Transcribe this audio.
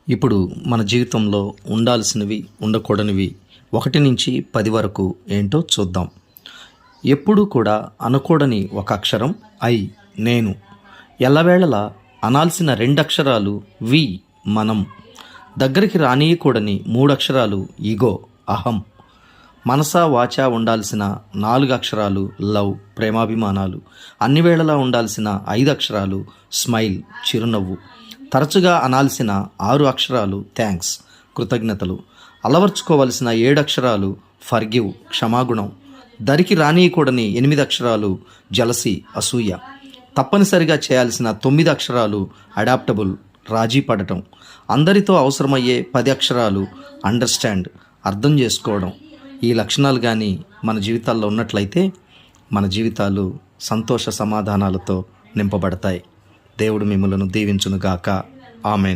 ఇప్పుడు మన జీవితంలో ఉండాల్సినవి ఉండకూడనివి 1 నుంచి 10 వరకు ఏంటో చూద్దాం. ఎప్పుడూ కూడా అనకూడని ఒక అక్షరం ఐ, నేను. ఎల్లవేళలా అనాల్సిన 2 అక్షరాలు వి, మనం. దగ్గరికి రానియకూడని 3 అక్షరాలు ఇగో, అహం. మనసా వాచా ఉండాల్సిన 4 అక్షరాలు లవ్, ప్రేమాభిమానాలు. అన్ని వేళలా ఉండాల్సిన 5 అక్షరాలు స్మైల్, చిరునవ్వు. తరచుగా అనాల్సిన 6 అక్షరాలు థ్యాంక్స్, కృతజ్ఞతలు. అలవర్చుకోవలసిన 7 అక్షరాలు ఫర్గివ్, క్షమాగుణం. దరికి రానియకూడని 8 అక్షరాలు జలసి, అసూయ. తప్పనిసరిగా చేయాల్సిన 9 అక్షరాలు అడాప్టబుల్, రాజీ పడటం. అందరితో అవసరమయ్యే 10 అక్షరాలు అండర్స్టాండ్, అర్థం చేసుకోవడం. ఈ లక్షణాలు కానీ మన జీవితాల్లో ఉన్నట్లయితే మన జీవితాలు సంతోష సమాధానాలతో నింపబడతాయి. దేవుడు మిమ్మలను దీవించునుగాక. ఆమెన్.